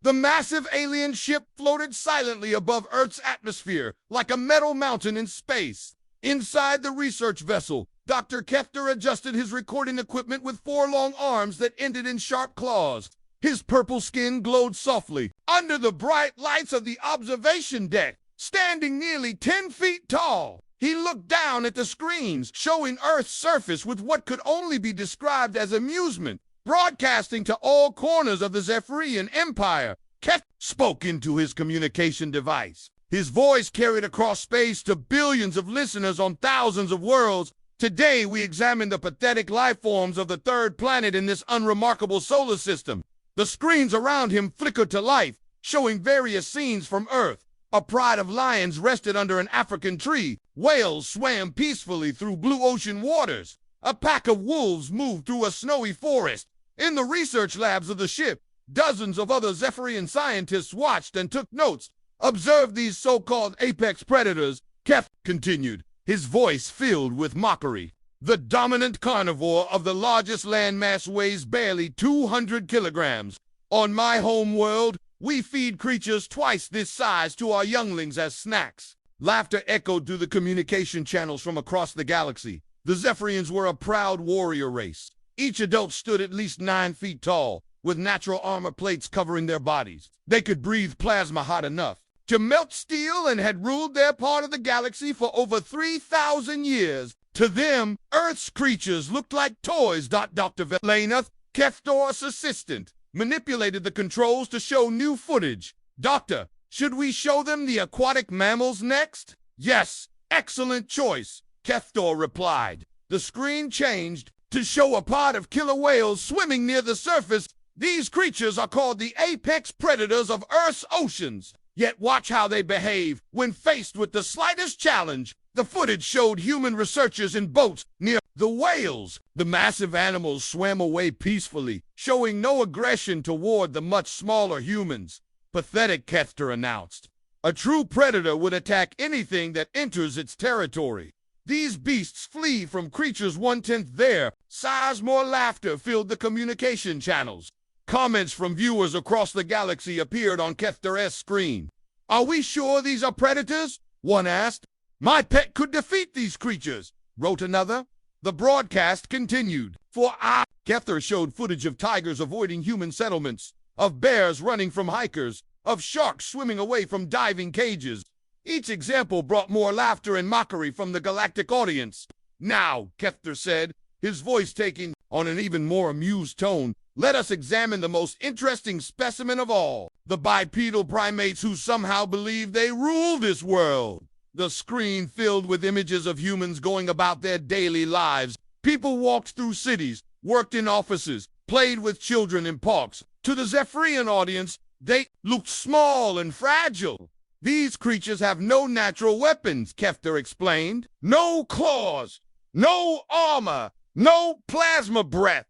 The massive alien ship floated silently above Earth's atmosphere, like a metal mountain in space. Inside the research vessel, Dr. Kefter adjusted his recording equipment with 4 long arms that ended in sharp claws. His purple skin glowed softly under the bright lights of the observation deck. Standing nearly 10 feet tall, he looked down at the screens, showing Earth's surface with what could only be described as amusement. Broadcasting to all corners of the Zephyrian Empire, Kefter spoke into his communication device. His voice carried across space to billions of listeners on thousands of worlds. Today we examine the pathetic life forms of the 3rd planet in this unremarkable solar system. The screens around him flickered to life, showing various scenes from Earth. A pride of lions rested under an African tree. Whales swam peacefully through blue ocean waters. A pack of wolves moved through a snowy forest. In the research labs of the ship, dozens of other Zephyrian scientists watched and took notes. Observe these so-called apex predators, Kef continued, his voice filled with mockery. The dominant carnivore of the largest landmass weighs barely 200 kilograms. On my home world, we feed creatures twice this size to our younglings as snacks. Laughter echoed through the communication channels from across the galaxy. The Zephyrians were a proud warrior race. Each adult stood at least 9 feet tall, with natural armor plates covering their bodies. They could breathe plasma hot enough to melt steel and had ruled their part of the galaxy for over 3,000 years. To them, Earth's creatures looked like toys. Dr. Velanath, Keftor's assistant, manipulated the controls to show new footage. Doctor, should we show them the aquatic mammals next? Yes, excellent choice, Keftor replied. The screen changed to show a pod of killer whales swimming near the surface. These creatures are called the apex predators of Earth's oceans. Yet watch how they behave when faced with the slightest challenge. The footage showed human researchers in boats near the whales. The massive animals swam away peacefully, showing no aggression toward the much smaller humans. Pathetic, Kefter announced. A true predator would attack anything that enters its territory. These beasts flee from creatures 1/10 their size. More laughter filled the communication channels. Comments from viewers across the galaxy appeared on Kefter's screen. Are we sure these are predators? One asked. My pet could defeat these creatures, wrote another. The broadcast continued. Kefter showed footage of tigers avoiding human settlements, of bears running from hikers, of sharks swimming away from diving cages. Each example brought more laughter and mockery from the galactic audience. Now, Kefter said, his voice taking on an even more amused tone, let us examine the most interesting specimen of all, the bipedal primates who somehow believe they rule this world. The screen filled with images of humans going about their daily lives. People walked through cities, worked in offices, played with children in parks. To the Zephyrian audience, they looked small and fragile. These creatures have no natural weapons, Kefter explained. No claws, no armor, no plasma breath.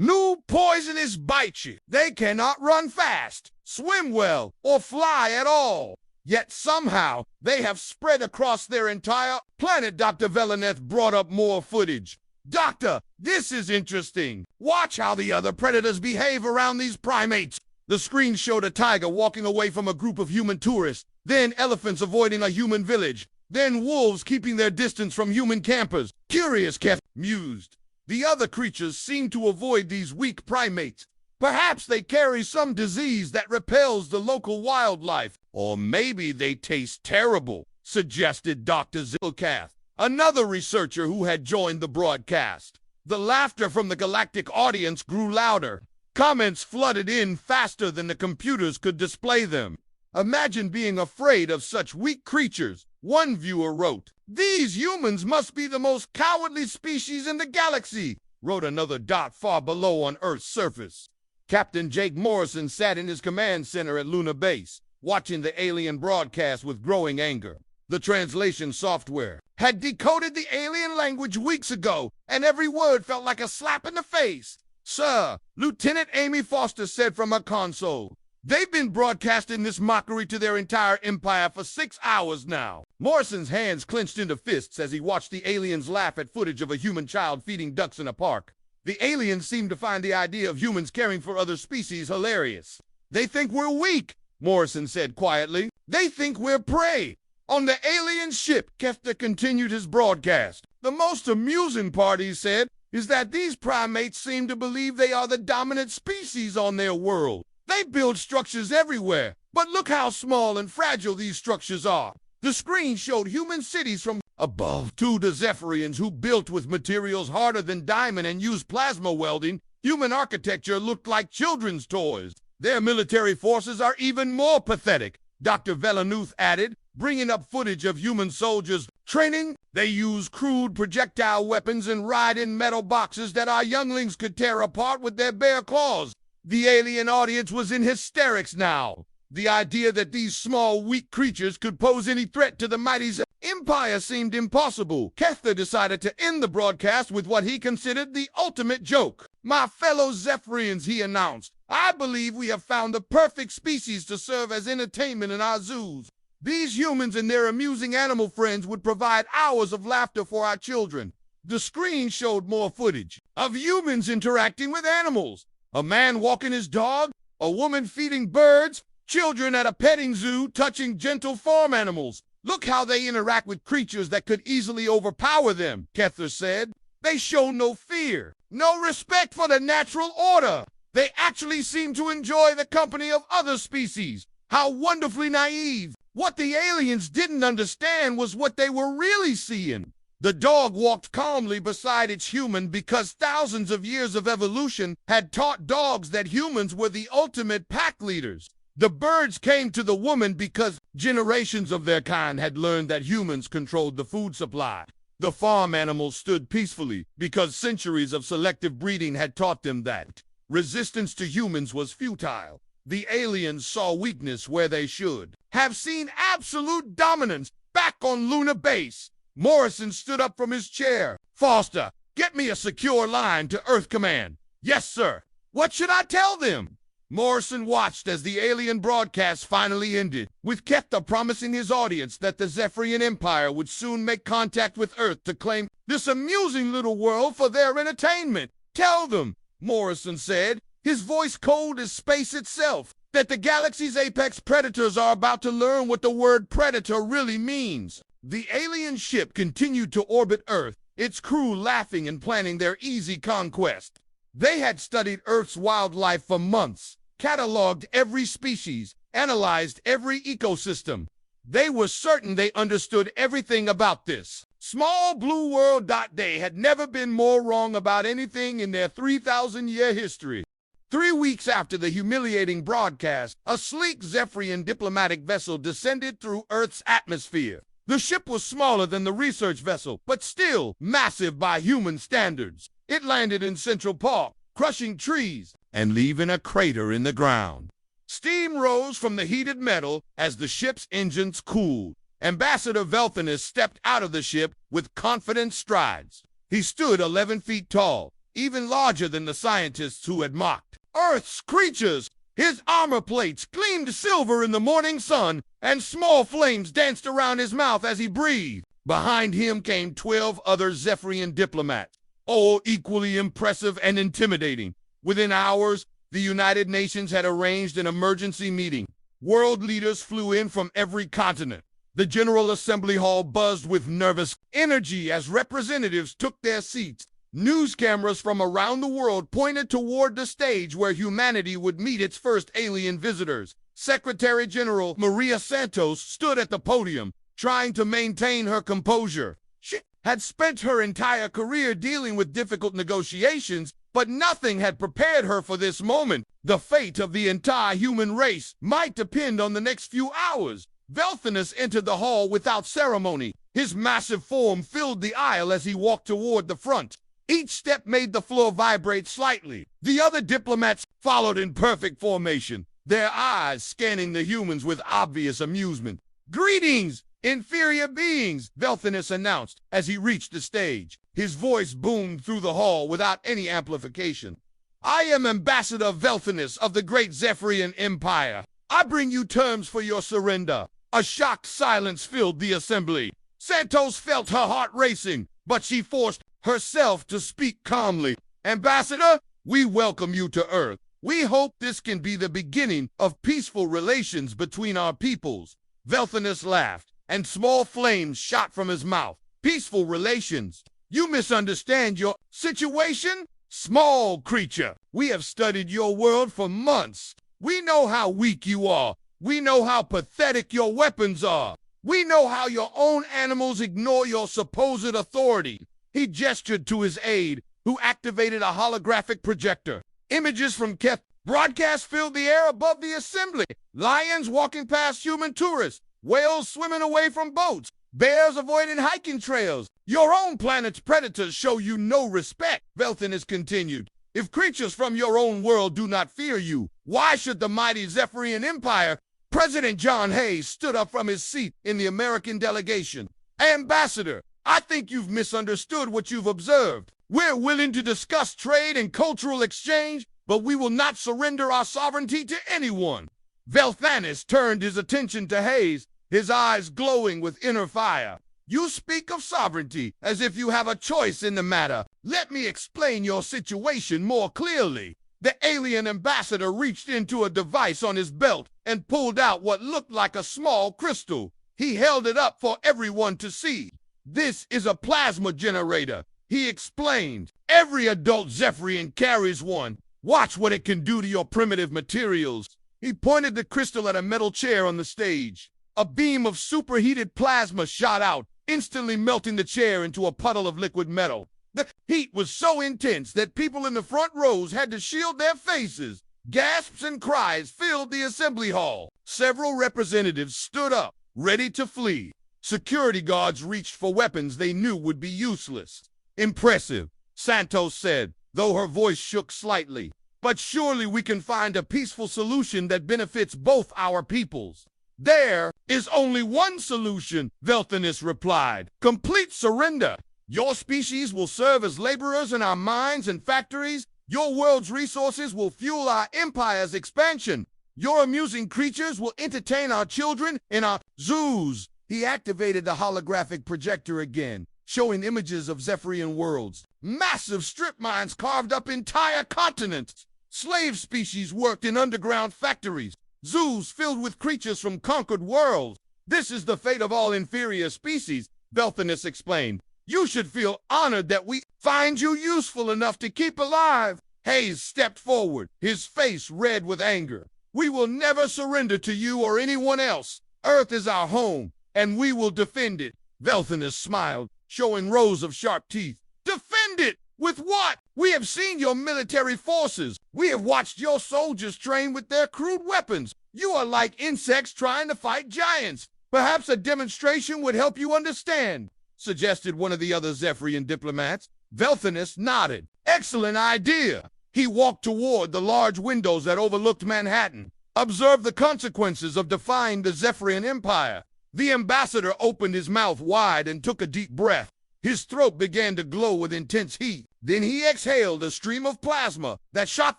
No poisonous bite you. They cannot run fast, swim well, or fly at all. Yet somehow, they have spread across their entire planet. Dr. Velanath brought up more footage. Doctor, this is interesting. Watch how the other predators behave around these primates. The screen showed a tiger walking away from a group of human tourists, then elephants avoiding a human village, then wolves keeping their distance from human campers. Curious, Kef mused. The other creatures seem to avoid these weak primates. Perhaps they carry some disease that repels the local wildlife. Or maybe they taste terrible, suggested Dr. Zilkath, another researcher who had joined the broadcast. The laughter from the galactic audience grew louder. Comments flooded in faster than the computers could display them. Imagine being afraid of such weak creatures, one viewer wrote. These humans must be the most cowardly species in the galaxy, wrote another dot far below on Earth's surface. Captain Jake Morrison sat in his command center at Luna Base, watching the alien broadcast with growing anger. The translation software had decoded the alien language weeks ago, and every word felt like a slap in the face. Sir, Lieutenant Amy Foster said from her console, they've been broadcasting this mockery to their entire empire for 6 hours now. Morrison's hands clenched into fists as he watched the aliens laugh at footage of a human child feeding ducks in a park. The aliens seemed to find the idea of humans caring for other species hilarious. They think we're weak, Morrison said quietly. They think we're prey. On the alien ship, Kefter continued his broadcast. The most amusing part, he said, is that these primates seem to believe they are the dominant species on their world. They build structures everywhere, but look how small and fragile these structures are. The screen showed human cities from above. To the Zephyrians who built with materials harder than diamond and used plasma welding, human architecture looked like children's toys. Their military forces are even more pathetic, Dr. Villeneuve added, bringing up footage of human soldiers training. They use crude projectile weapons and ride in metal boxes that our younglings could tear apart with their bare claws. The alien audience was in hysterics now. The idea that these small, weak creatures could pose any threat to the mighty Empire seemed impossible. Kefter decided to end the broadcast with what he considered the ultimate joke. My fellow Zephyrians, he announced, I believe we have found the perfect species to serve as entertainment in our zoos. These humans and their amusing animal friends would provide hours of laughter for our children. The screen showed more footage of humans interacting with animals. A man walking his dog, a woman feeding birds, children at a petting zoo touching gentle farm animals. Look how they interact with creatures that could easily overpower them, Kefter said. They show no fear, no respect for the natural order. They actually seem to enjoy the company of other species. How wonderfully naive. What the aliens didn't understand was what they were really seeing. The dog walked calmly beside its human because thousands of years of evolution had taught dogs that humans were the ultimate pack leaders. The birds came to the woman because generations of their kind had learned that humans controlled the food supply. The farm animals stood peacefully because centuries of selective breeding had taught them that resistance to humans was futile. The aliens saw weakness where they should have seen absolute dominance. Back on Luna Base, Morrison stood up from his chair. Foster, get me a secure line to Earth Command. Yes, sir. What should I tell them? Morrison watched as the alien broadcast finally ended, with Kefter promising his audience that the Zephyrian Empire would soon make contact with Earth to claim this amusing little world for their entertainment. Tell them, Morrison said, his voice cold as space itself, that the galaxy's apex predators are about to learn what the word predator really means. The alien ship continued to orbit Earth, its crew laughing and planning their easy conquest. They had studied Earth's wildlife for months, cataloged every species, analyzed every ecosystem. They were certain they understood everything about this small blue world. They had never been more wrong about anything in their 3,000-year history. 3 weeks after the humiliating broadcast, a sleek Zephyrian diplomatic vessel descended through Earth's atmosphere. The ship was smaller than the research vessel, but still massive by human standards. It landed in Central Park, crushing trees and leaving a crater in the ground. Steam rose from the heated metal as the ship's engines cooled. Ambassador Velthinus stepped out of the ship with confident strides. He stood 11 feet tall, even larger than the scientists who had mocked Earth's creatures. His armor plates gleamed silver in the morning sun, and small flames danced around his mouth as he breathed. Behind him came 12 other Zephyrian diplomats, all equally impressive and intimidating. Within hours, the United Nations had arranged an emergency meeting. World leaders flew in from every continent. The General Assembly Hall buzzed with nervous energy as representatives took their seats. News cameras from around the world pointed toward the stage where humanity would meet its first alien visitors. Secretary General Maria Santos stood at the podium, trying to maintain her composure. She had spent her entire career dealing with difficult negotiations, but nothing had prepared her for this moment. The fate of the entire human race might depend on the next few hours. Velthinus entered the hall without ceremony. His massive form filled the aisle as he walked toward the front. Each step made the floor vibrate slightly. The other diplomats followed in perfect formation, their eyes scanning the humans with obvious amusement. "Greetings, inferior beings," Velthinus announced as he reached the stage. His voice boomed through the hall without any amplification. "I am Ambassador Velthinus of the great Zephyrian Empire. I bring you terms for your surrender." A shocked silence filled the assembly. Santos felt her heart racing, but she forced herself to speak calmly. "Ambassador, we welcome you to Earth. We hope this can be the beginning of peaceful relations between our peoples. Velthinus laughed, and small flames shot from his mouth. Peaceful relations? You misunderstand your situation? Small creature, we have studied your world for months. We know how weak you are. We know how pathetic your weapons are. We know how your own animals ignore your supposed authority. He gestured to his aide, who activated a holographic projector. Images from Keth broadcast filled the air above the assembly. Lions walking past human tourists, whales swimming away from boats, bears avoiding hiking trails. Your own planet's predators show you no respect, Velthinus continued. If creatures from your own world do not fear you, why should the mighty Zephyrian Empire? President John Hayes stood up from his seat in the American delegation. Ambassador, I think you've misunderstood what you've observed. We're willing to discuss trade and cultural exchange, but we will not surrender our sovereignty to anyone. Velthinus turned his attention to Hayes, his eyes glowing with inner fire. You speak of sovereignty as if you have a choice in the matter. Let me explain your situation more clearly. The alien ambassador reached into a device on his belt and pulled out what looked like a small crystal. He held it up for everyone to see. This is a plasma generator, he explained. Every adult Zephyrian carries one. Watch what it can do to your primitive materials. He pointed the crystal at a metal chair on the stage. A beam of superheated plasma shot out, instantly melting the chair into a puddle of liquid metal. The heat was so intense that people in the front rows had to shield their faces. Gasps and cries filled the assembly hall. Several representatives stood up, ready to flee. Security guards reached for weapons they knew would be useless. Impressive, Santos said, though her voice shook slightly. But surely we can find a peaceful solution that benefits both our peoples. There is only one solution, Velthinus replied. Complete surrender. Your species will serve as laborers in our mines and factories. Your world's resources will fuel our empire's expansion. Your amusing creatures will entertain our children in our zoos. He activated the holographic projector again, showing images of Zephyrian worlds. Massive strip mines carved up entire continents. Slave species worked in underground factories. Zoos filled with creatures from conquered worlds. This is the fate of all inferior species, Velthinus explained. You should feel honored that we find you useful enough to keep alive. Hayes stepped forward, his face red with anger. We will never surrender to you or anyone else. Earth is our home, and we will defend it. Velthinus smiled, showing rows of sharp teeth. Defend it? With what? We have seen your military forces. We have watched your soldiers train with their crude weapons. You are like insects trying to fight giants. Perhaps a demonstration would help you understand, suggested one of the other Zephyrian diplomats. Velthinus nodded. Excellent idea. He walked toward the large windows that overlooked Manhattan. Observe the consequences of defying the Zephyrian Empire. The ambassador opened his mouth wide and took a deep breath. His throat began to glow with intense heat. Then he exhaled a stream of plasma that shot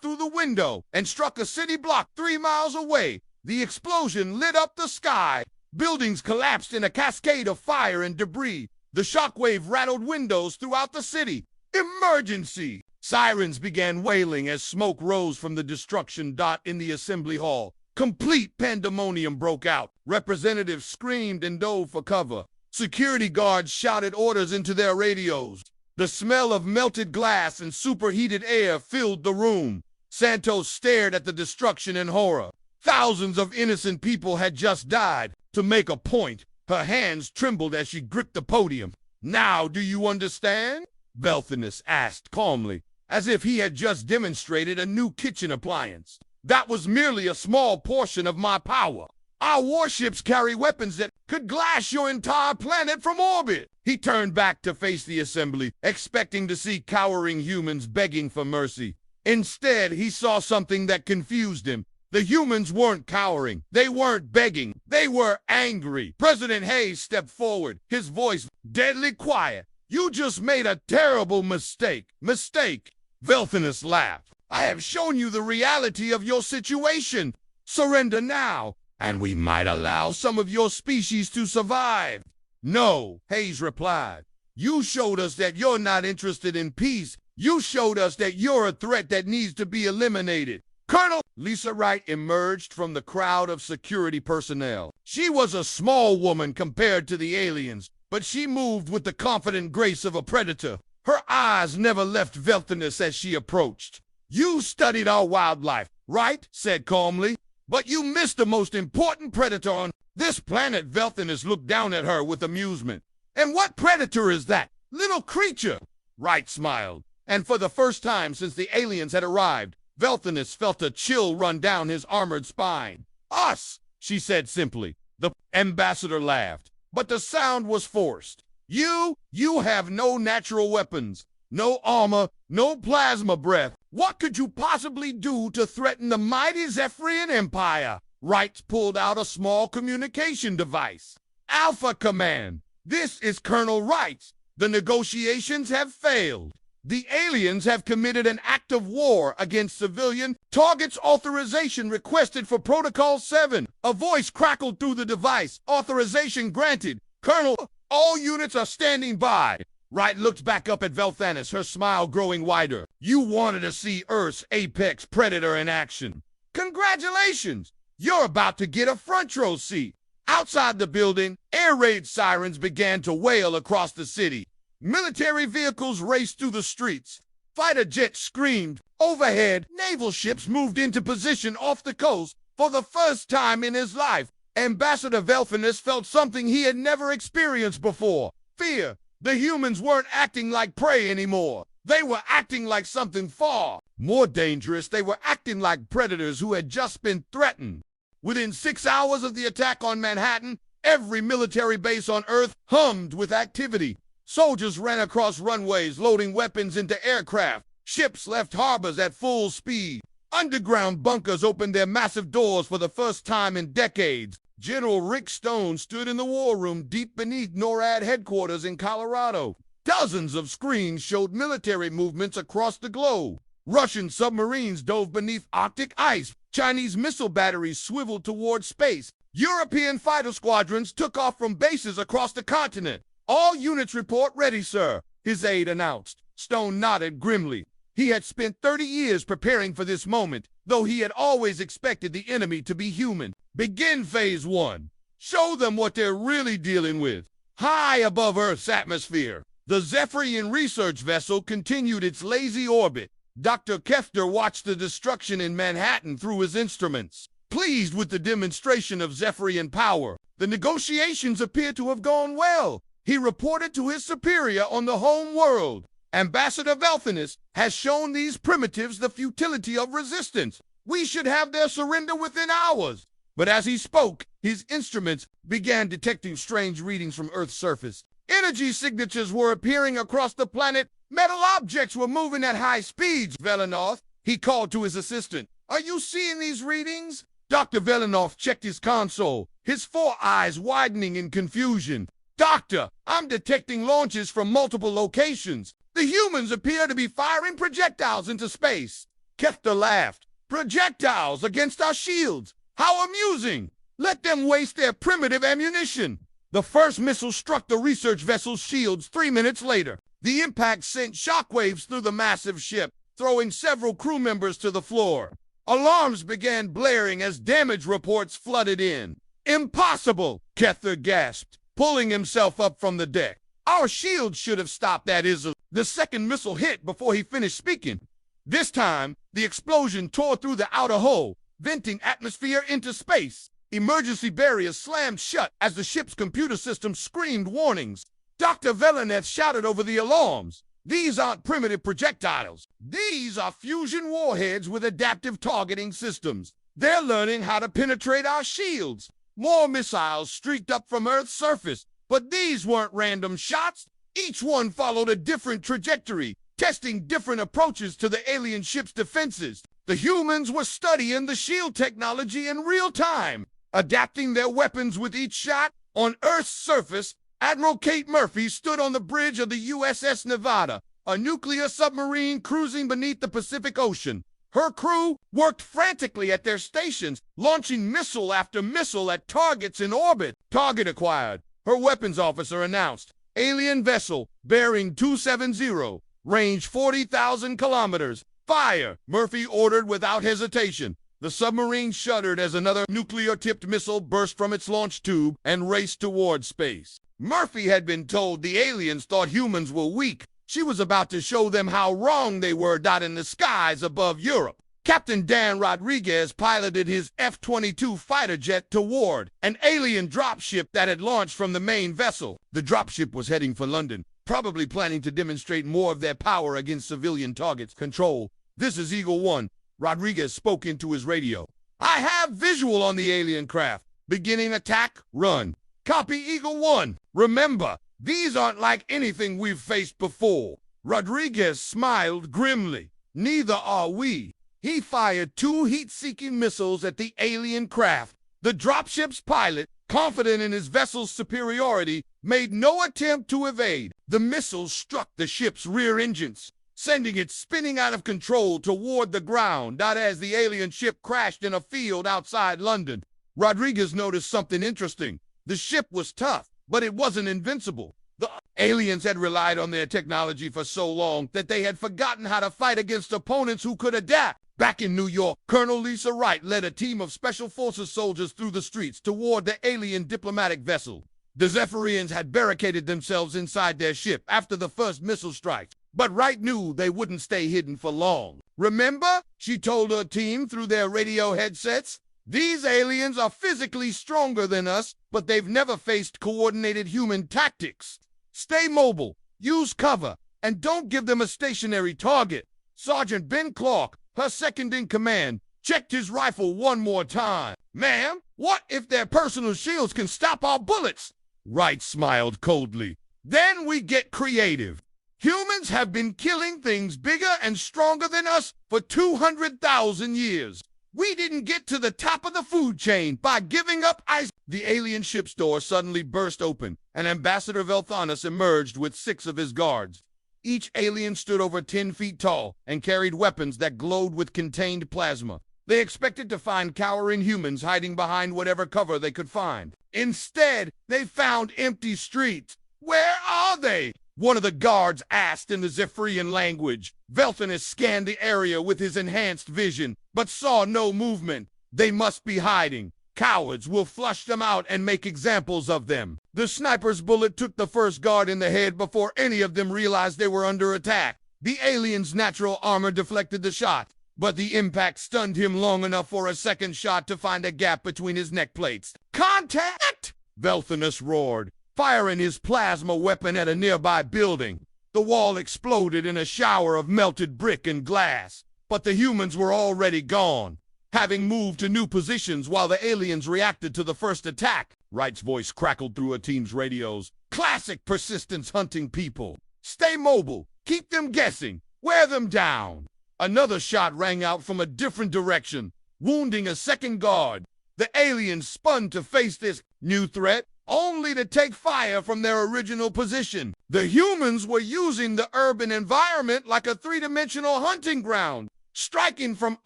through the window and struck a city block 3 miles away. The explosion lit up the sky. Buildings collapsed in a cascade of fire and debris. The shockwave rattled windows throughout the city. Emergency! Sirens began wailing as smoke rose from the destruction dot in the assembly hall. Complete pandemonium broke out. Representatives screamed and dove for cover. Security guards shouted orders into their radios. The smell of melted glass and superheated air filled the room. Santos stared at the destruction in horror. Thousands of innocent people had just died. To make a point, her hands trembled as she gripped the podium. Now do you understand? Velthinus asked calmly, as if he had just demonstrated a new kitchen appliance. That was merely a small portion of my power. Our warships carry weapons that could glass your entire planet from orbit. He turned back to face the assembly, expecting to see cowering humans begging for mercy. Instead, he saw something that confused him. The humans weren't cowering. They weren't begging. They were angry. President Hayes stepped forward, his voice deadly quiet. You just made a terrible mistake. Mistake. Velthinus laughed. I have shown you the reality of your situation. Surrender now, and we might allow some of your species to survive. No, Hayes replied. You showed us that you're not interested in peace. You showed us that you're a threat that needs to be eliminated. Colonel Lisa Wright emerged from the crowd of security personnel. She was a small woman compared to the aliens, but she moved with the confident grace of a predator. Her eyes never left Velthinus as she approached. "You studied our wildlife, right?" said calmly. "But you missed the most important predator on this planet." Velthinus looked down at her with amusement. "And what predator is that, little creature?" Wright smiled, and for the first time since the aliens had arrived, Velthinus felt a chill run down his armored spine. "Us," she said simply. The ambassador laughed, but the sound was forced. You have no natural weapons, no armor, no plasma breath. What could you possibly do to threaten the mighty Zephyrian Empire?" Wright pulled out a small communication device. "Alpha Command, this is Colonel Wright. The negotiations have failed. The aliens have committed an act of war against civilian targets. Authorization requested for Protocol 7. A voice crackled through the device. "Authorization granted. Colonel, all units are standing by." Wright looked back up at Velthinus, her smile growing wider. "You wanted to see Earth's apex predator in action. Congratulations! You're about to get a front row seat." Outside the building, air raid sirens began to wail across the city. Military vehicles raced through the streets. Fighter jets screamed. Overhead, naval ships moved into position off the coast. For the first time in his life, Ambassador Velthinus felt something he had never experienced before. Fear. The humans weren't acting like prey anymore. They were acting like something far more dangerous. They were acting like predators who had just been threatened. Within 6 hours of the attack on Manhattan, every military base on Earth hummed with activity. Soldiers ran across runways, loading weapons into aircraft. Ships left harbors at full speed. Underground bunkers opened their massive doors for the first time in decades. General Rick Stone stood in the war room deep beneath NORAD headquarters in Colorado. Dozens of screens showed military movements across the globe. Russian submarines dove beneath Arctic ice. Chinese missile batteries swiveled toward space. European fighter squadrons took off from bases across the continent. "All units report ready, sir," his aide announced. Stone nodded grimly. He had spent 30 years preparing for this moment, though he had always expected the enemy to be human. "Begin Phase 1. Show them what they're really dealing with." High above Earth's atmosphere, the Zephyrian research vessel continued its lazy orbit. Dr. Kefter watched the destruction in Manhattan through his instruments. Pleased with the demonstration of Zephyrian power, the negotiations appear to have gone well. He reported to his superior on the home world. "Ambassador Velthinus has shown these primitives the futility of resistance. We should have their surrender within hours." But as he spoke, his instruments began detecting strange readings from Earth's surface. Energy signatures were appearing across the planet. Metal objects were moving at high speeds. "Velinoff," he called to his assistant, "are you seeing these readings?" Dr. Velinoff checked his console, his four eyes widening in confusion. "Doctor, I'm detecting launches from multiple locations. The humans appear to be firing projectiles into space." Kefter laughed. "Projectiles against our shields? How amusing! Let them waste their primitive ammunition." The first missile struck the research vessel's shields 3 minutes later. The impact sent shockwaves through the massive ship, throwing several crew members to the floor. Alarms began blaring as damage reports flooded in. "Impossible!" Kefter gasped, pulling himself up from the deck. "Our shields should have stopped that." The second missile hit before he finished speaking. This time, the explosion tore through the outer hull, venting atmosphere into space. Emergency barriers slammed shut as the ship's computer system screamed warnings. Dr. Velinoff shouted over the alarms. "These aren't primitive projectiles. These are fusion warheads with adaptive targeting systems. They're learning how to penetrate our shields." More missiles streaked up from Earth's surface, but these weren't random shots. Each one followed a different trajectory, testing different approaches to the alien ship's defenses. The humans were studying the shield technology in real time, adapting their weapons with each shot. On Earth's surface, Admiral Kate Murphy stood on the bridge of the USS Nevada, a nuclear submarine cruising beneath the Pacific Ocean. Her crew worked frantically at their stations, launching missile after missile at targets in orbit. "Target acquired," her weapons officer announced. "Alien vessel, bearing 270, range 40,000 kilometers, Fire! Murphy ordered without hesitation. The submarine shuddered as another nuclear-tipped missile burst from its launch tube and raced toward space. Murphy had been told the aliens thought humans were weak. She was about to show them how wrong they were. In the skies above Europe, Captain Dan Rodriguez piloted his F-22 fighter jet toward an alien dropship that had launched from the main vessel. The dropship was heading for London, probably planning to demonstrate more of their power against civilian targets. Control, this is Eagle 1. Rodriguez spoke into his radio. I have visual on the alien craft. Beginning attack, run. Copy, Eagle 1. Remember, these aren't like anything we've faced before. Rodriguez smiled grimly. Neither are we. He fired 2 heat-seeking missiles at the alien craft. The dropship's pilot, confident in his vessel's superiority, made no attempt to evade. The missiles struck the ship's rear engines, sending it spinning out of control toward the ground. As the alien ship crashed in a field outside London, Rodriguez noticed something interesting. The ship was tough, but it wasn't invincible. The aliens had relied on their technology for so long that they had forgotten how to fight against opponents who could adapt. Back in New York, Colonel Lisa Wright led a team of Special Forces soldiers through the streets toward the alien diplomatic vessel. The Zephyrians had barricaded themselves inside their ship after the first missile strike, but Wright knew they wouldn't stay hidden for long. Remember, she told her team through their radio headsets, these aliens are physically stronger than us, but they've never faced coordinated human tactics. Stay mobile, use cover, and don't give them a stationary target. Sergeant Ben Clark, her second in command, checked his rifle one more time. Ma'am, what if their personal shields can stop our bullets? Wright smiled coldly. Then we get creative. Humans have been killing things bigger and stronger than us for 200,000 years. We didn't get to the top of the food chain by giving up ice. The alien ship's door suddenly burst open, and Ambassador Velthanus emerged with 6 of his guards. Each alien stood over 10 feet tall and carried weapons that glowed with contained plasma. They expected to find cowering humans hiding behind whatever cover they could find. Instead, they found empty streets. Where are they? One of the guards asked in the Zephyrian language. Velthanus scanned the area with his enhanced vision, but saw no movement. They must be hiding. Cowards will flush them out and make examples of them. The sniper's bullet took the first guard in the head before any of them realized they were under attack. The alien's natural armor deflected the shot, but the impact stunned him long enough for a second shot to find a gap between his neck plates. Contact! Velthanus roared, firing his plasma weapon at a nearby building. The wall exploded in a shower of melted brick and glass, but the humans were already gone, having moved to new positions while the aliens reacted to the first attack. Wright's voice crackled through her team's radios. Classic persistence hunting people. Stay mobile. Keep them guessing. Wear them down. Another shot rang out from a different direction, wounding a second guard. The aliens spun to face this new threat, only to take fire from their original position. The humans were using the urban environment like a 3-dimensional hunting ground, striking from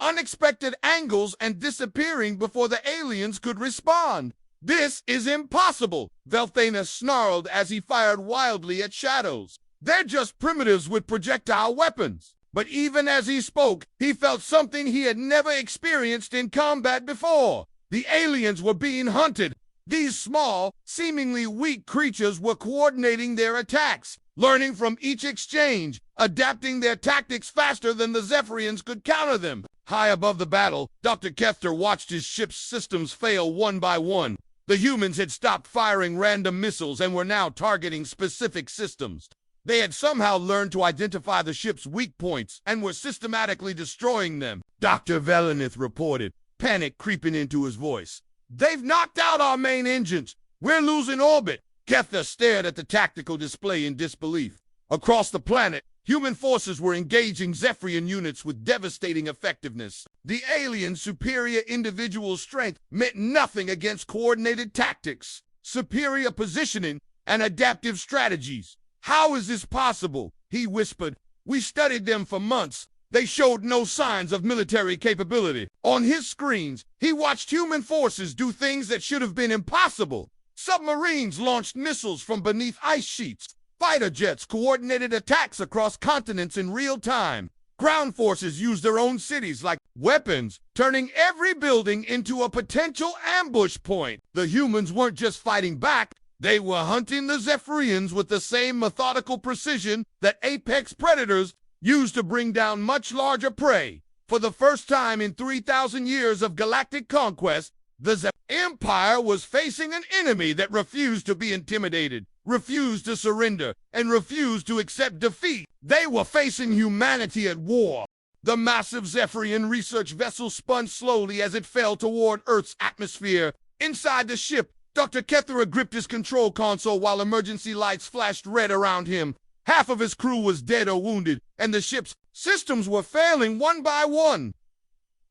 unexpected angles and disappearing before the aliens could respond. This is impossible, Velthanus snarled as he fired wildly at shadows. They're just primitives with projectile weapons. But even as he spoke, he felt something he had never experienced in combat before. The aliens were being hunted. These small, seemingly weak creatures were coordinating their attacks, learning from each exchange, adapting their tactics faster than the Zephyrians could counter them. High above the battle, Dr. Kefter watched his ship's systems fail one by one. The humans had stopped firing random missiles and were now targeting specific systems. They had somehow learned to identify the ship's weak points and were systematically destroying them. Dr. Velenith reported, panic creeping into his voice. They've knocked out our main engines. We're losing orbit. Kefter stared at the tactical display in disbelief. Across the planet, human forces were engaging Zephyrian units with devastating effectiveness. The aliens' superior individual strength meant nothing against coordinated tactics, superior positioning, and adaptive strategies. How is this possible? He whispered. We studied them for months. They showed no signs of military capability. On his screens, he watched human forces do things that should have been impossible. Submarines launched missiles from beneath ice sheets. Fighter jets coordinated attacks across continents in real time. Ground forces used their own cities like weapons, turning every building into a potential ambush point. The humans weren't just fighting back, they were hunting the Zephyrians with the same methodical precision that apex predators used to bring down much larger prey. For the first time in 3,000 years of galactic conquest, the Empire was facing an enemy that refused to be intimidated, refused to surrender, and refused to accept defeat. They were facing humanity at war. The massive Zephyrian research vessel spun slowly as it fell toward Earth's atmosphere. Inside the ship, Dr. Kethera gripped his control console while emergency lights flashed red around him. Half of his crew was dead or wounded, and the ship's systems were failing one by one.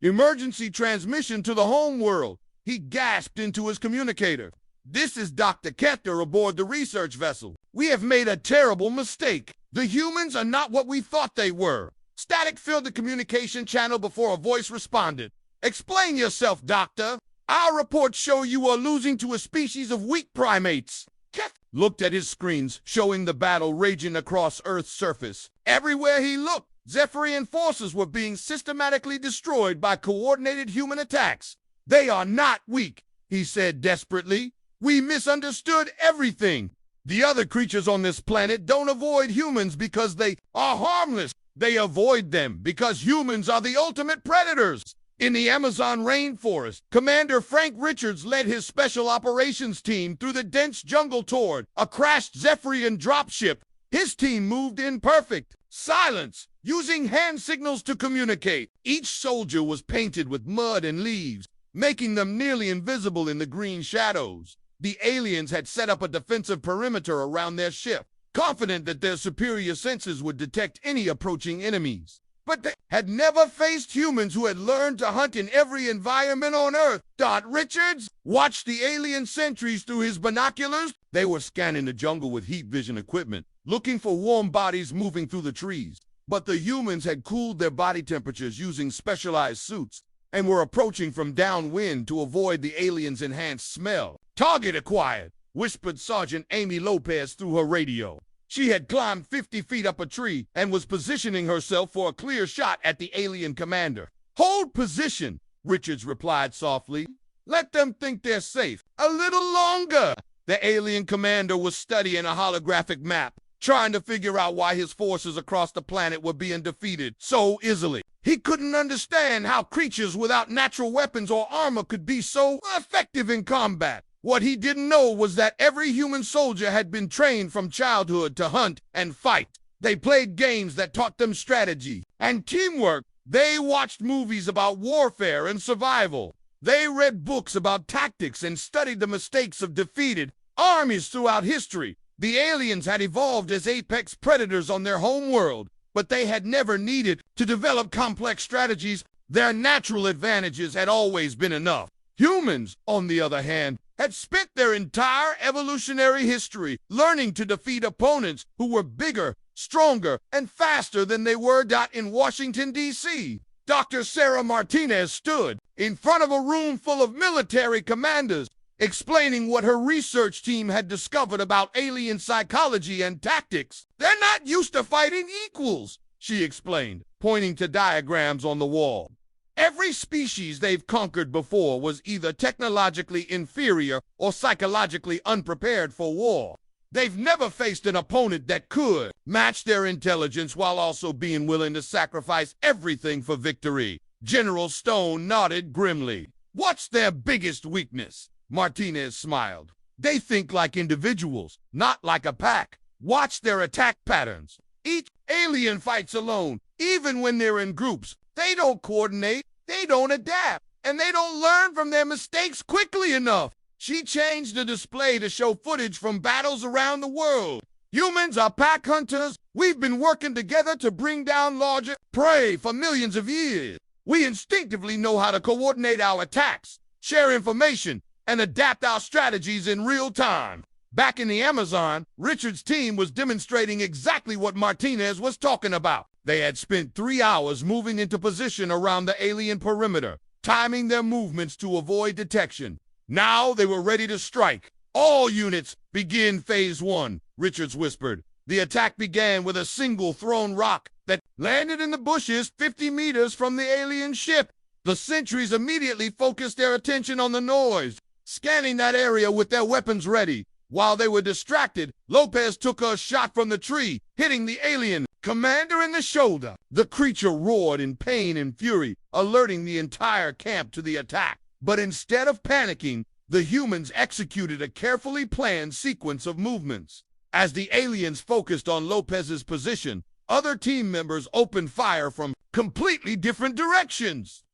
Emergency transmission to the home world. He gasped into his communicator. This is Dr. Kethera aboard the research vessel. We have made a terrible mistake. The humans are not what we thought they were. Static filled the communication channel before a voice responded. Explain yourself, Doctor. Our reports show you are losing to a species of weak primates. Keth looked at his screens, showing the battle raging across Earth's surface. Everywhere he looked, Zephyrian forces were being systematically destroyed by coordinated human attacks. They are not weak, he said desperately. We misunderstood everything. The other creatures on this planet don't avoid humans because they are harmless. They avoid them because humans are the ultimate predators. In the Amazon rainforest, Commander Frank Richards led his special operations team through the dense jungle toward a crashed Zephyrian dropship. His team moved in perfect silence, using hand signals to communicate. Each soldier was painted with mud and leaves, making them nearly invisible in the green shadows. The aliens had set up a defensive perimeter around their ship, confident that their superior senses would detect any approaching enemies. But they had never faced humans who had learned to hunt in every environment on Earth. Richards watched the alien sentries through his binoculars. They were scanning the jungle with heat vision equipment, looking for warm bodies moving through the trees. But the humans had cooled their body temperatures using specialized suits and were approaching from downwind to avoid the aliens' enhanced smell. Target acquired, whispered Sergeant Amy Lopez through her radio. She had climbed 50 feet up a tree and was positioning herself for a clear shot at the alien commander. Hold position, Richards replied softly. Let them think they're safe. A little longer. The alien commander was studying a holographic map, trying to figure out why his forces across the planet were being defeated so easily. He couldn't understand how creatures without natural weapons or armor could be so effective in combat. What he didn't know was that every human soldier had been trained from childhood to hunt and fight. They played games that taught them strategy and teamwork. They watched movies about warfare and survival. They read books about tactics and studied the mistakes of defeated armies throughout history. The aliens had evolved as apex predators on their home world, but they had never needed to develop complex strategies. Their natural advantages had always been enough. Humans, on the other hand, had spent their entire evolutionary history learning to defeat opponents who were bigger, stronger, and faster than they were. In Washington, D.C., Dr. Sarah Martinez stood in front of a room full of military commanders, explaining what her research team had discovered about alien psychology and tactics. They're not used to fighting equals, she explained, pointing to diagrams on the wall. Every species they've conquered before was either technologically inferior or psychologically unprepared for war. They've never faced an opponent that could match their intelligence while also being willing to sacrifice everything for victory. General Stone nodded grimly. What's their biggest weakness? Martinez smiled. They think like individuals, not like a pack. Watch their attack patterns. Each alien fights alone, even when they're in groups. They don't coordinate, they don't adapt, and they don't learn from their mistakes quickly enough. She changed the display to show footage from battles around the world. Humans are pack hunters. We've been working together to bring down larger prey for millions of years. We instinctively know how to coordinate our attacks, share information, and adapt our strategies in real time. Back in the Amazon, Richard's team was demonstrating exactly what Martinez was talking about. They had spent 3 hours moving into position around the alien perimeter, timing their movements to avoid detection. Now they were ready to strike. All units, begin phase 1, Richards whispered. The attack began with a single thrown rock, that landed in the bushes 50 meters from the alien ship. The sentries immediately focused their attention on the noise, scanning that area with their weapons ready. While they were distracted, Lopez took a shot from the tree, hitting the alien commander in the shoulder. The creature roared in pain and fury, alerting the entire camp to the attack. But instead of panicking, the humans executed a carefully planned sequence of movements. As the aliens focused on Lopez's position, other team members opened fire from completely different directions.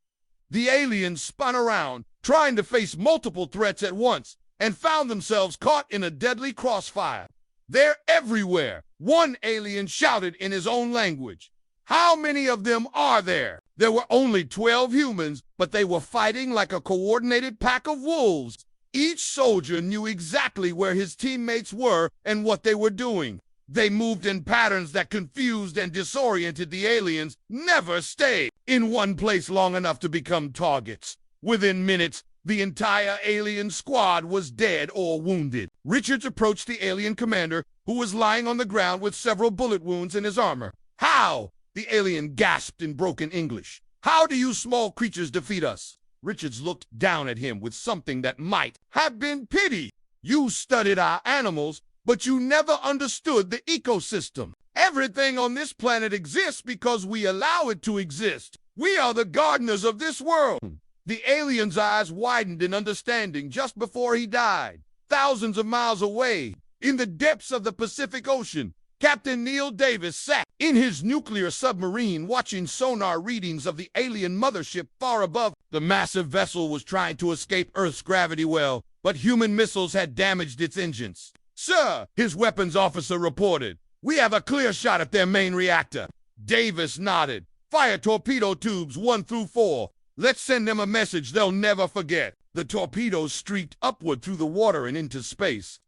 The aliens spun around, trying to face multiple threats at once, and found themselves caught in a deadly crossfire. "They're everywhere," one alien shouted in his own language. "How many of them are there?" There were only 12 humans, but they were fighting like a coordinated pack of wolves. Each soldier knew exactly where his teammates were and what they were doing. They moved in patterns that confused and disoriented the aliens, never stayed in one place long enough to become targets. Within minutes, the entire alien squad was dead or wounded. Richards approached the alien commander, who was lying on the ground with several bullet wounds in his armor. "How?" the alien gasped in broken English. "How do you small creatures defeat us?" Richards looked down at him with something that might have been pity. "You studied our animals, but you never understood the ecosystem. Everything on this planet exists because we allow it to exist. We are the gardeners of this world." The alien's eyes widened in understanding just before he died. Thousands of miles away, in the depths of the Pacific Ocean, Captain Neil Davis sat in his nuclear submarine watching sonar readings of the alien mothership far above. The massive vessel was trying to escape Earth's gravity well, but human missiles had damaged its engines. "Sir," his weapons officer reported, "we have a clear shot at their main reactor." Davis nodded. "Fire torpedo tubes 1 through 4. Let's send them a message they'll never forget." The torpedoes streaked upward through the water and into space,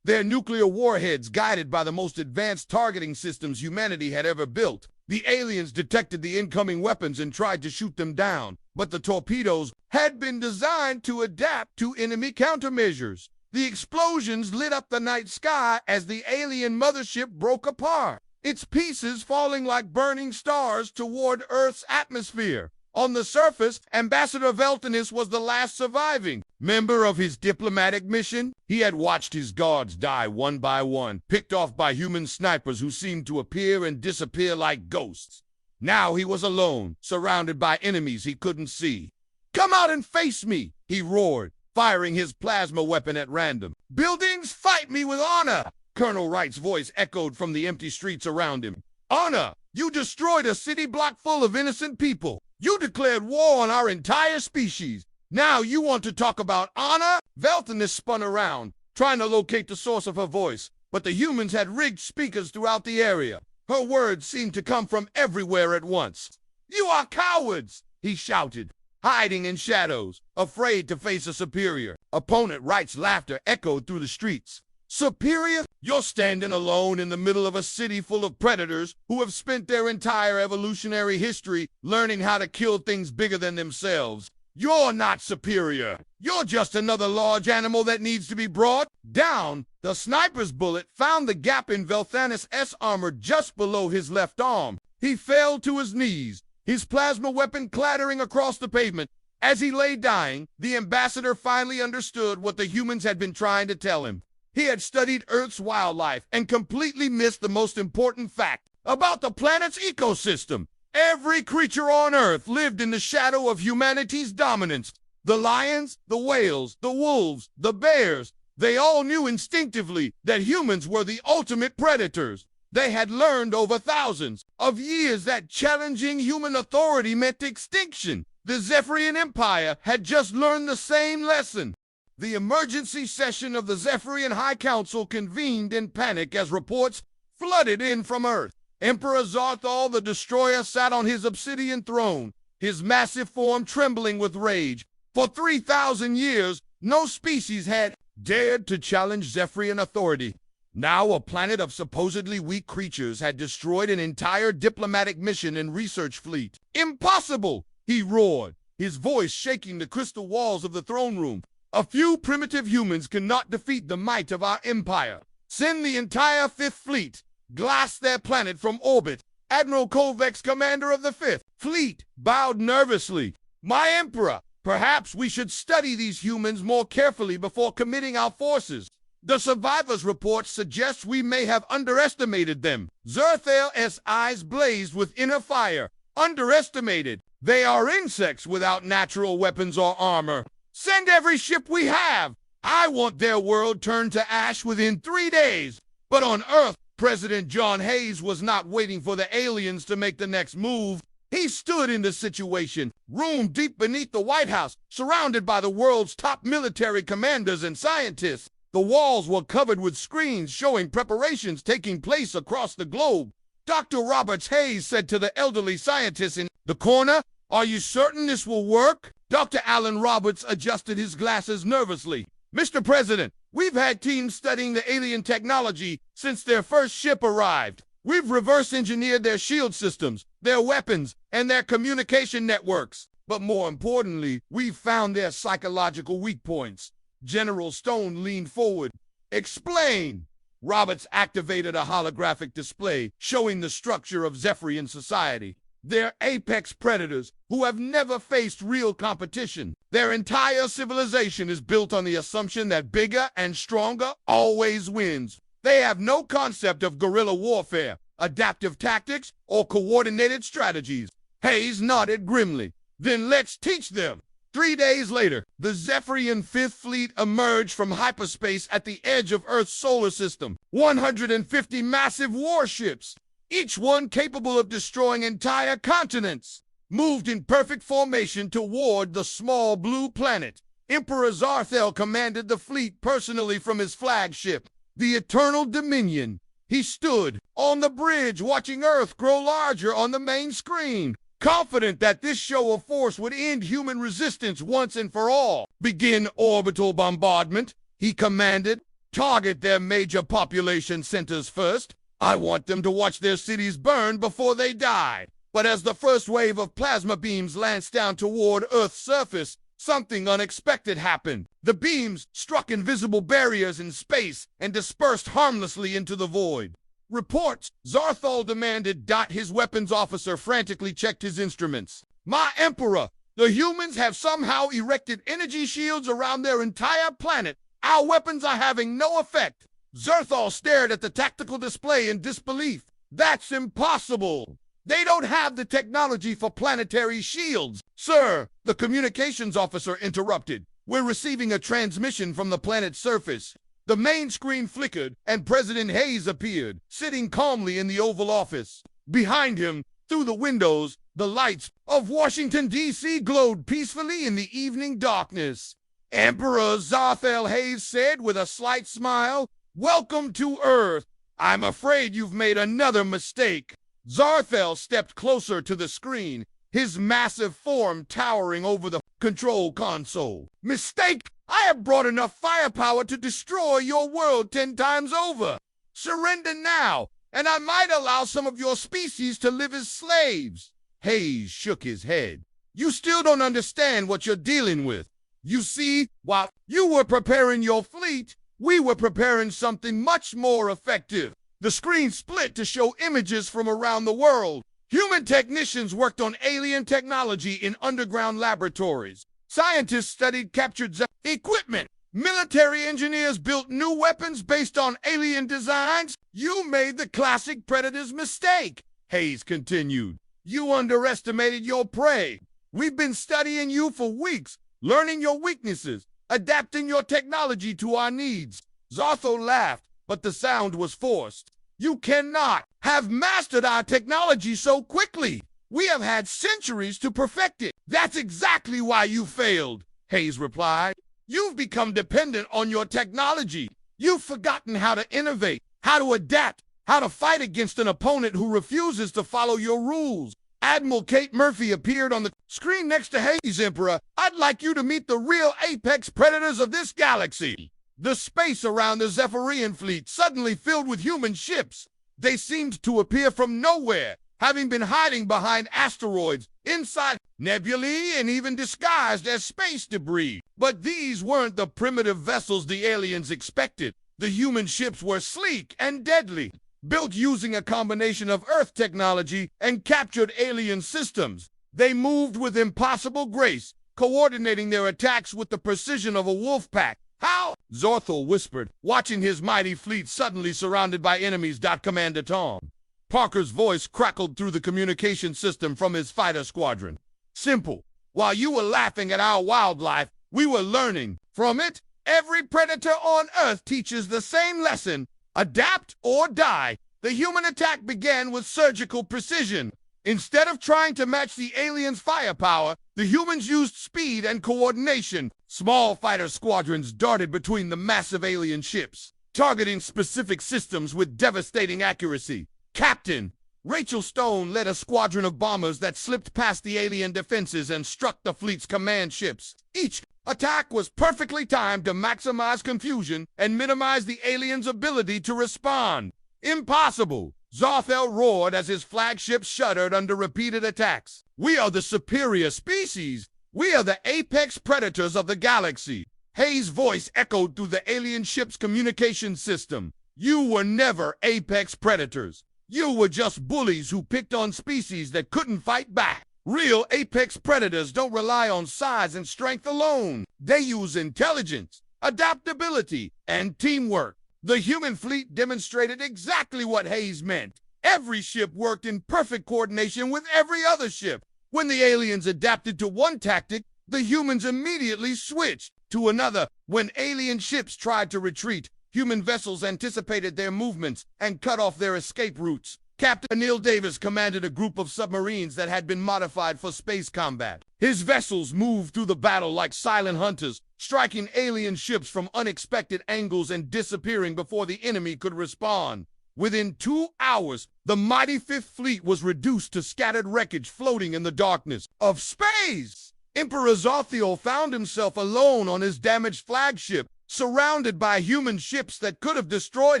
their nuclear warheads guided by the most advanced targeting systems humanity had ever built. The aliens detected the incoming weapons and tried to shoot them down, but the torpedoes had been designed to adapt to enemy countermeasures. The explosions lit up the night sky as the alien mothership broke apart, its pieces falling like burning stars toward Earth's atmosphere. On the surface, Ambassador Veltanis was the last surviving member of his diplomatic mission. He had watched his guards die one by one, picked off by human snipers who seemed to appear and disappear like ghosts. Now he was alone, surrounded by enemies he couldn't see. "Come out and face me," he roared, firing his plasma weapon at random. "Buildings, fight me with honor!" Colonel Wright's voice echoed from the empty streets around him. "Honor? You destroyed a city block full of innocent people. You declared war on our entire species. Now you want to talk about honor?" Veltanis spun around, trying to locate the source of her voice, but the humans had rigged speakers throughout the area. Her words seemed to come from everywhere at once. "You are cowards!" he shouted, hiding in shadows, afraid to face a superior. Opponent Wright's laughter echoed through the streets. "Superior? You're standing alone in the middle of a city full of predators who have spent their entire evolutionary history learning how to kill things bigger than themselves. You're not superior. You're just another large animal that needs to be brought down." The sniper's bullet found the gap in Veltanis' armor just below his left arm. He fell to his knees, his plasma weapon clattering across the pavement. As he lay dying, the ambassador finally understood what the humans had been trying to tell him. He had studied Earth's wildlife and completely missed the most important fact about the planet's ecosystem. Every creature on Earth lived in the shadow of humanity's dominance. The lions, the whales, the wolves, the bears, they all knew instinctively that humans were the ultimate predators. They had learned over thousands of years that challenging human authority meant extinction. The Zephyrian Empire had just learned the same lesson. The emergency session of the Zephyrian High Council convened in panic as reports flooded in from Earth. Emperor Zarthal the Destroyer sat on his obsidian throne, his massive form trembling with rage. For 3,000 years, no species had dared to challenge Zephyrian authority. Now a planet of supposedly weak creatures had destroyed an entire diplomatic mission and research fleet. "Impossible!" he roared, his voice shaking the crystal walls of the throne room. "A few primitive humans cannot defeat the might of our empire. Send the entire Fifth Fleet, glass their planet from orbit, Admiral Kovacs, commander of the 5th Fleet, bowed nervously. My Emperor, perhaps we should study these humans more carefully before committing our forces. The survivors' report suggests we may have underestimated them. Zerthal's eyes blazed with inner fire. Underestimated? They are insects without natural weapons or armor. Send every ship we have. I want their world turned to ash within 3 days. But on Earth, President John Hayes was not waiting for the aliens to make the next move. He stood in the Situation Room deep beneath the White House, surrounded by the world's top military commanders and scientists. The walls were covered with screens showing preparations taking place across the globe. Dr. Roberts Hayes said to the elderly scientist in the corner, "Are you certain this will work?" Dr. Alan Roberts adjusted his glasses nervously. "Mr. President, we've had teams studying the alien technology since their first ship arrived. We've reverse engineered their shield systems, their weapons, and their communication networks. But more importantly, we've found their psychological weak points." General Stone leaned forward. "Explain." Roberts activated a holographic display showing the structure of Zephyrian society. They're apex predators who have never faced real competition. Their entire civilization is built on the assumption that bigger and stronger always wins. They have no concept of guerrilla warfare, adaptive tactics, or coordinated strategies. Hayes nodded grimly. "Then let's teach them." 3 days later, the Zephyrian 5th Fleet emerged from hyperspace at the edge of Earth's solar system. 150 massive warships, each one capable of destroying entire continents, moved in perfect formation toward the small blue planet. Emperor Zarthel commanded the fleet personally from his flagship, the Eternal Dominion. He stood on the bridge watching Earth grow larger on the main screen, confident that this show of force would end human resistance once and for all. "Begin orbital bombardment," he commanded. "Target their major population centers first. I want them to watch their cities burn before they die." But as the first wave of plasma beams lanced down toward Earth's surface, something unexpected happened. The beams struck invisible barriers in space and dispersed harmlessly into the void. "Reports," Zarthal demanded. His weapons officer frantically checked his instruments. "My Emperor, the humans have somehow erected energy shields around their entire planet. Our weapons are having no effect." Zarthal stared at the tactical display in disbelief. "That's impossible. They don't have the technology for planetary shields." "Sir," the communications officer interrupted, "we're receiving a transmission from the planet's surface." The main screen flickered, and President Hayes appeared, sitting calmly in the Oval Office. Behind him, through the windows, the lights of Washington, D.C. glowed peacefully in the evening darkness. "Emperor Zarthel," Hayes said with a slight smile, "welcome to Earth. I'm afraid you've made another mistake." Zarthel stepped closer to the screen, his massive form towering over the control console. "Mistake? I have brought enough firepower to destroy your world 10 times over. Surrender now, and I might allow some of your species to live as slaves." Hayes shook his head. "You still don't understand what you're dealing with. You see, while you were preparing your fleet, we were preparing something much more effective." The screen split to show images from around the world. Human technicians worked on alien technology in underground laboratories. Scientists studied captured equipment. Military engineers built new weapons based on alien designs. "You made the classic predator's mistake," Hayes continued. "You underestimated your prey. We've been studying you for weeks, learning your weaknesses, adapting your technology to our needs." Zartho laughed, but the sound was forced. "You cannot have mastered our technology so quickly. We have had centuries to perfect it." "That's exactly why you failed," Hayes replied. "You've become dependent on your technology. You've forgotten how to innovate, how to adapt, how to fight against an opponent who refuses to follow your rules." Admiral Kate Murphy appeared on the screen next to Hayes. "Emperor, I'd like you to meet the real apex predators of this galaxy." The space around the Zephyrian fleet suddenly filled with human ships. They seemed to appear from nowhere, having been hiding behind asteroids, inside nebulae, and even disguised as space debris. But these weren't the primitive vessels the aliens expected. The human ships were sleek and deadly. built using a combination of Earth technology and captured alien systems. They moved with impossible grace, coordinating their attacks with the precision of a wolf pack. How? Zorthel whispered, watching his mighty fleet suddenly surrounded by enemies. Commander Tom. Parker's voice crackled through the communication system from his fighter squadron. Simple. While you were laughing at our wildlife, we were learning from it. Every predator on Earth teaches the same lesson: adapt or die. The human attack began with surgical precision. Instead of trying to match the aliens' firepower, the humans used speed and coordination. Small fighter squadrons darted between the massive alien ships, targeting specific systems with devastating accuracy. Captain Rachel Stone led a squadron of bombers that slipped past the alien defenses and struck the fleet's command ships. Each attack was perfectly timed to maximize confusion and minimize the aliens' ability to respond. Impossible! Zorthel roared as his flagship shuddered under repeated attacks. We are the superior species. We are the apex predators of the galaxy. Hayes' voice echoed through the alien ship's communication system. You were never apex predators. You were just bullies who picked on species that couldn't fight back. Real apex predators don't rely on size and strength alone. They use intelligence, adaptability, and teamwork. The human fleet demonstrated exactly what Hayes meant. Every ship worked in perfect coordination with every other ship. When the aliens adapted to one tactic, the humans immediately switched to another. When alien ships tried to retreat, human vessels anticipated their movements and cut off their escape routes. Captain Neil Davis commanded a group of submarines that had been modified for space combat. His vessels moved through the battle like silent hunters, striking alien ships from unexpected angles and disappearing before the enemy could respond. Within 2 hours, the mighty Fifth Fleet was reduced to scattered wreckage floating in the darkness of space. Emperor Zorthiel found himself alone on his damaged flagship, surrounded by human ships that could have destroyed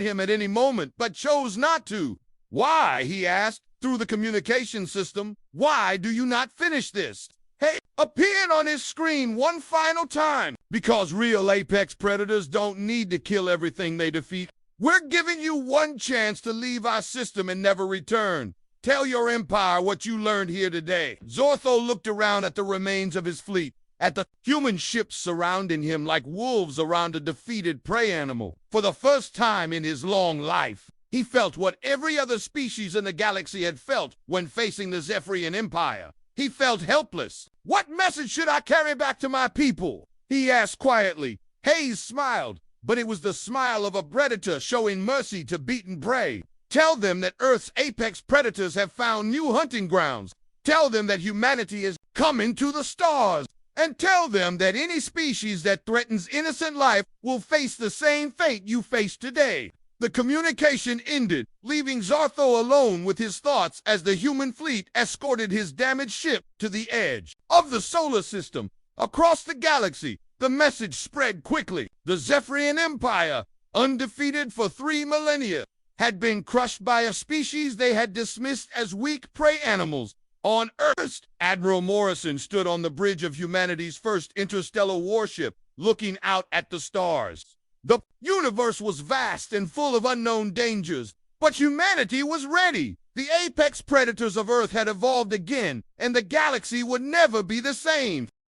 him at any moment, but chose not to. Why, he asked, through the communication system, why do you not finish this? Hey, appeared on his screen one final time. Because real apex predators don't need to kill everything they defeat. We're giving you one chance to leave our system and never return. Tell your empire what you learned here today. Zorthel looked around at the remains of his fleet, at the human ships surrounding him like wolves around a defeated prey animal. For the first time in his long life, he felt what every other species in the galaxy had felt when facing the Zephyrian Empire. He felt helpless. What message should I carry back to my people? He asked quietly. Hayes smiled, but it was the smile of a predator showing mercy to beaten prey. Tell them that Earth's apex predators have found new hunting grounds. Tell them that humanity is coming to the stars. And tell them that any species that threatens innocent life will face the same fate you face today. The communication ended, leaving Zorthel alone with his thoughts as the human fleet escorted his damaged ship to the edge of the solar system. Across the galaxy, the message spread quickly. The Zephyrian Empire, undefeated for 3 millennia, had been crushed by a species they had dismissed as weak prey animals. On Earth, Admiral Morrison stood on the bridge of humanity's first interstellar warship, looking out at the stars. The universe was vast and full of unknown dangers, but humanity was ready. The apex predators of Earth had evolved again, and the galaxy would never be the same.